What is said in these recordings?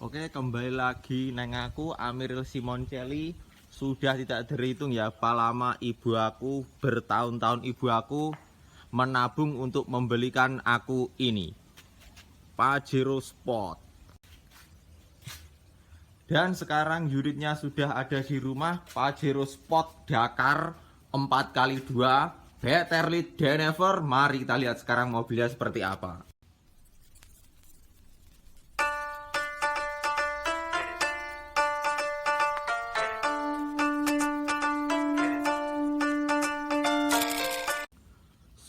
Oke, kembali lagi neng aku Amiril Simoncelli. Sudah tidak terhitung ya berapa lama ibu aku, bertahun-tahun ibu aku menabung untuk membelikan aku ini, Pajero Sport. Dan sekarang unitnya sudah ada di rumah, Pajero Sport Dakar 4x2 Better Lead than ever. Mari kita lihat sekarang mobilnya seperti apa.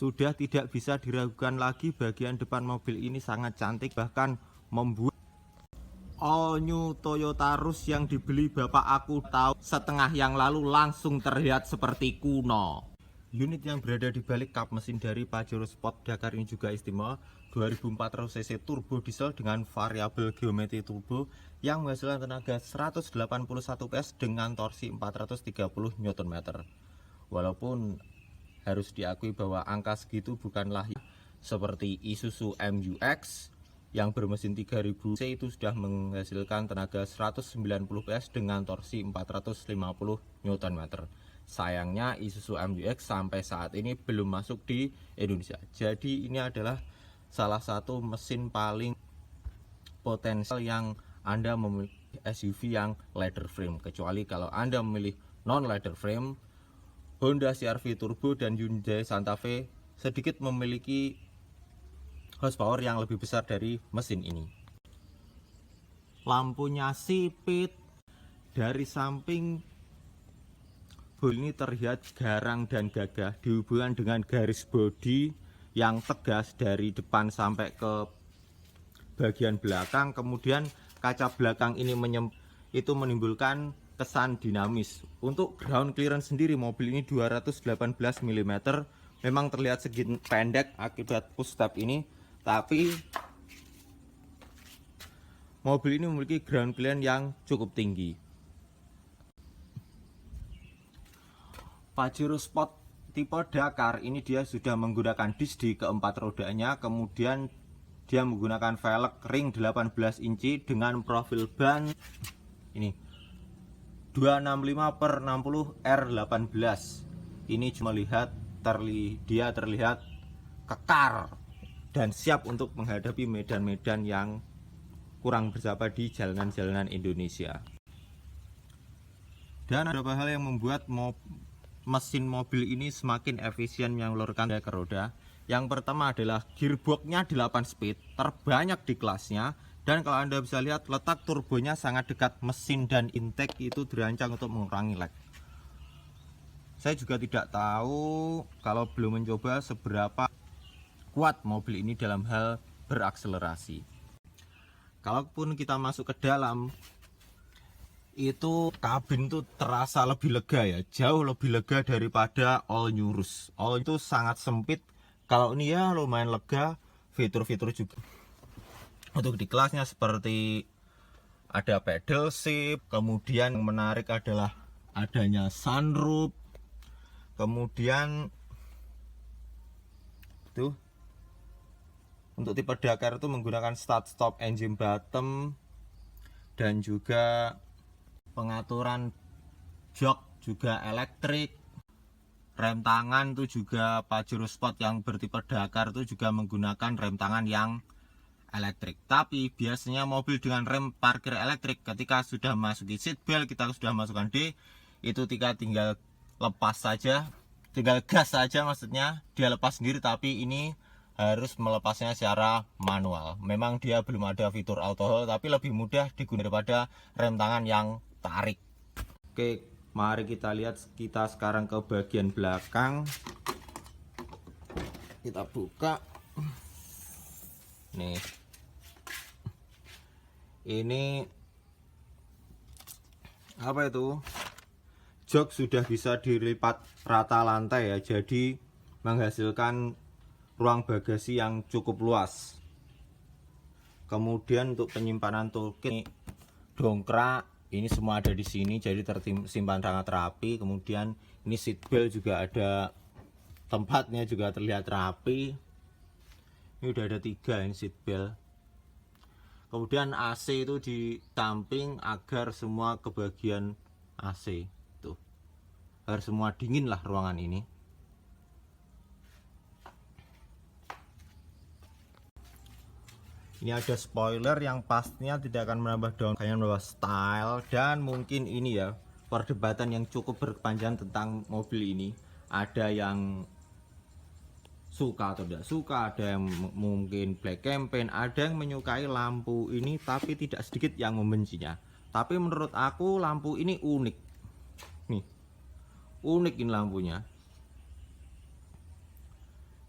Sudah tidak bisa diragukan lagi, bagian depan mobil ini sangat cantik, bahkan membuat all new Toyota Rush yang dibeli bapak aku tahu setengah yang lalu langsung terlihat seperti kuno. Unit yang berada di balik kap mesin dari Pajero Sport Dakar ini juga istimewa, 2400 cc turbo diesel dengan variabel geometri turbo yang menghasilkan tenaga 181 PS dengan torsi 430 Nm. Walaupun harus diakui bahwa angka segitu bukanlah seperti Isuzu MU-X yang bermesin 3000 cc itu sudah menghasilkan tenaga 190 PS dengan torsi 450 Nm. Sayangnya Isuzu MU-X sampai saat ini belum masuk di Indonesia. Jadi ini adalah salah satu mesin paling potensial yang Anda memilih SUV yang leather frame. Kecuali kalau Anda memilih non leather frame, Honda CR-V Turbo dan Hyundai Santa Fe sedikit memiliki horsepower yang lebih besar dari mesin ini. Lampunya sipit, dari samping bodi ini terlihat garang dan gagah dihubungkan dengan garis bodi yang tegas dari depan sampai ke bagian belakang. Kemudian kaca belakang ini itu menimbulkan kesan dinamis. Untuk ground clearance sendiri mobil ini 218 mm, memang terlihat segini pendek akibat push step ini, tapi mobil ini memiliki ground clearance yang cukup tinggi. Pajero Sport tipe Dakar ini dia sudah menggunakan disc di keempat rodanya, kemudian dia menggunakan velg ring 18 inci dengan profil ban ini 265/60 R18. Ini cuma dia terlihat kekar dan siap untuk menghadapi medan-medan yang kurang bersahabat di jalanan-jalanan Indonesia. Dan ada beberapa hal yang membuat mesin mobil ini semakin efisien menyalurkan daya ke roda. Yang pertama adalah gearboxnya 8 speed, terbanyak di kelasnya. Dan kalau Anda bisa lihat, letak turbonya sangat dekat mesin dan intake itu dirancang untuk mengurangi lag. Saya juga tidak tahu kalau belum mencoba seberapa kuat mobil ini dalam hal berakselerasi. Kalaupun kita masuk ke dalam, itu kabin tuh terasa lebih lega ya, jauh lebih lega daripada all new Rush. All itu sangat sempit, kalau ini ya lumayan lega. Fitur-fitur juga untuk di kelasnya seperti ada pedal shift, kemudian yang menarik adalah adanya sunroof, kemudian tuh untuk tipe Dakar itu menggunakan start stop engine bottom, dan juga pengaturan jok juga elektrik. Rem tangan itu juga Pajero Sport yang bertipe Dakar itu juga menggunakan rem tangan yang elektrik. Tapi biasanya mobil dengan rem parkir elektrik ketika sudah masuki seat belt, kita sudah masukkan D, itu tinggal lepas saja, tinggal gas saja, maksudnya dia lepas sendiri. Tapi ini harus melepasnya secara manual. Memang dia belum ada fitur auto hold, tapi lebih mudah digunakan daripada rem tangan yang tarik. Oke, mari kita lihat. Kita sekarang ke bagian belakang, kita buka nih. Ini apa itu, jok sudah bisa dilipat rata lantai ya, jadi menghasilkan ruang bagasi yang cukup luas. Kemudian untuk penyimpanan toolkit, dongkrak ini semua ada di sini, jadi tersimpan sangat rapi. Kemudian ini seat belt juga ada tempatnya, juga terlihat rapi. Ini udah ada 3 ini seat belt. Kemudian AC itu di samping agar semua kebagian AC tuh, agar semua dingin lah ruangan ini. Ini ada spoiler yang pastinya tidak akan menambah down, hanya menambah style. Dan mungkin ini ya perdebatan yang cukup berkepanjangan tentang mobil ini. Ada yang suka atau tidak suka, ada yang mungkin black campaign, ada yang menyukai lampu ini, tapi tidak sedikit yang membencinya. Tapi menurut aku lampu ini unik. Nih, unik ini lampunya.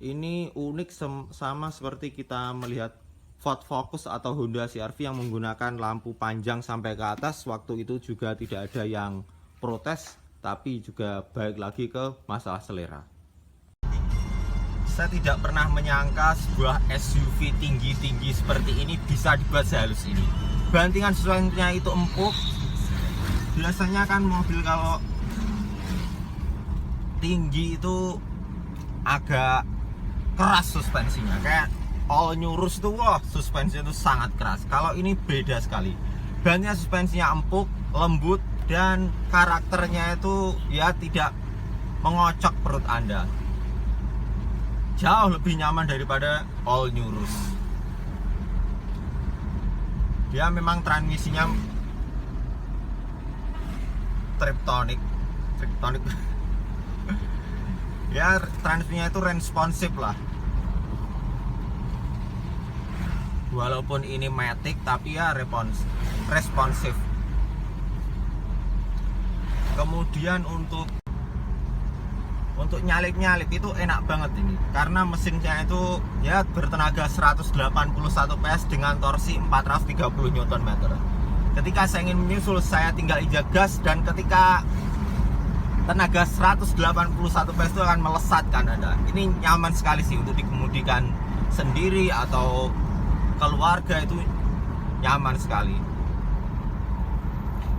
Ini unik sama seperti kita melihat Ford Focus atau Honda CR-V yang menggunakan lampu panjang sampai ke atas. Waktu itu juga tidak ada yang protes, tapi juga balik lagi ke masalah selera. Saya tidak pernah menyangka sebuah SUV tinggi-tinggi seperti ini bisa dibuat sehalus ini. Bantingan suspensinya itu empuk. Biasanya kan mobil kalau tinggi itu agak keras suspensinya, kayak all new Rus tuh, wah suspensinya itu sangat keras. Kalau ini beda sekali. Bannya suspensinya empuk, lembut, dan karakternya itu ya tidak mengocok perut Anda. Jauh lebih nyaman daripada all new Rus. Dia memang transmisinya triptonic. Ya transmisinya itu responsif lah. Walaupun ini matic tapi ya responsif. Kemudian untuk nyalip itu enak banget ini, karena mesinnya itu ya bertenaga 181 PS dengan torsi 430 Nm. Ketika saya ingin menyusul, saya tinggal injak gas, dan ketika tenaga 181 PS itu akan melesatkan Anda. Ini nyaman sekali sih untuk dikemudikan sendiri atau keluarga, itu nyaman sekali.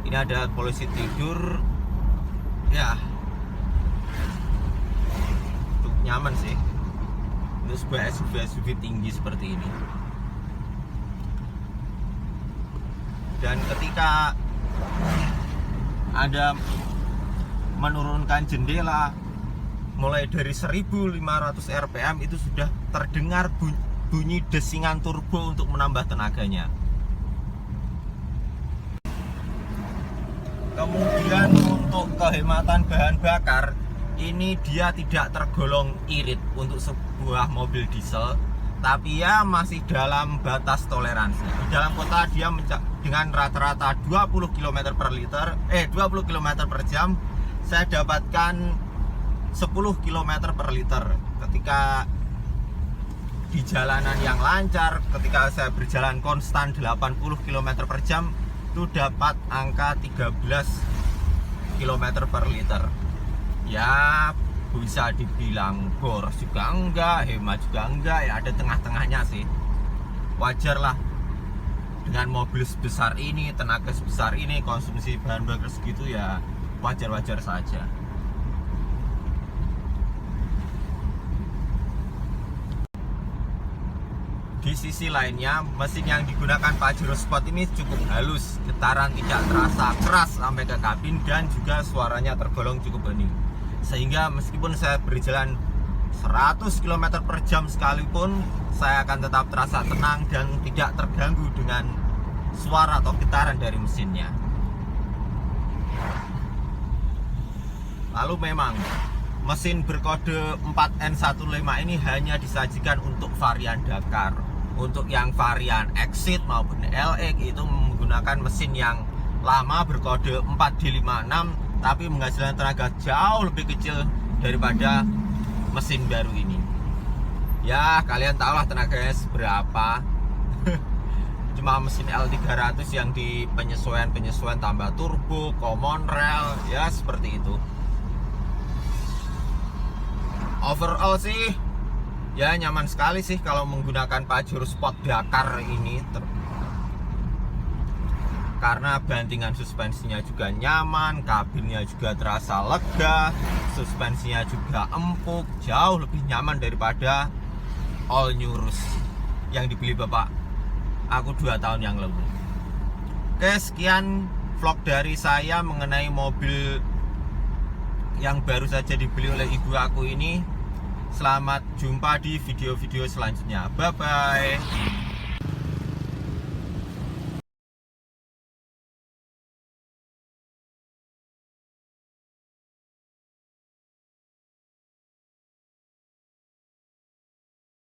Ini ada polisi tidur ya, cukup nyaman sih untuk sebuah SUV tinggi seperti ini. Dan ketika Anda menurunkan jendela mulai dari 1500 rpm itu sudah terdengar bunyi desingan turbo untuk menambah tenaganya. Kemudian untuk kehematan bahan bakar, ini dia tidak tergolong irit untuk sebuah mobil diesel, tapi ya masih dalam batas toleransi. Di dalam kota dia dengan rata-rata 20 km per jam. Saya dapatkan 10 km per liter ketika di jalanan yang lancar. Ketika saya berjalan konstan 80 km per jam, itu dapat angka 13 km per liter. Ya bisa dibilang boros juga enggak, hemat juga enggak, ya ada tengah-tengahnya sih. Wajar lah dengan mobil sebesar ini, tenaga sebesar ini, konsumsi bahan bakar segitu, ya wajar-wajar saja. Di sisi lainnya, mesin yang digunakan Pajero Sport ini cukup halus, getaran tidak terasa keras sampai ke kabin, dan juga suaranya tergolong cukup hening. Sehingga meskipun saya berjalan 100 km per jam sekalipun, saya akan tetap terasa tenang dan tidak terganggu dengan suara atau getaran dari mesinnya. Lalu memang mesin berkode 4N15 ini hanya disajikan untuk varian Dakar. Untuk yang varian Exit maupun LX itu menggunakan mesin yang lama berkode 4D56, tapi menghasilkan tenaga jauh lebih kecil daripada mesin baru ini. Ya kalian tahulah tenaganya seberapa. Cuma mesin L300 yang di penyesuaian tambah turbo, common rail, ya seperti itu. Overall sih ya nyaman sekali sih kalau menggunakan Pajero Sport Dakar ini, karena bantingan suspensinya juga nyaman, kabinnya juga terasa lega, suspensinya juga empuk, jauh lebih nyaman daripada all new Rus yang dibeli Bapak aku 2 tahun yang lalu. Oke, sekian vlog dari saya mengenai mobil yang baru saja dibeli oleh ibu aku ini. Selamat jumpa di video-video selanjutnya. Bye bye.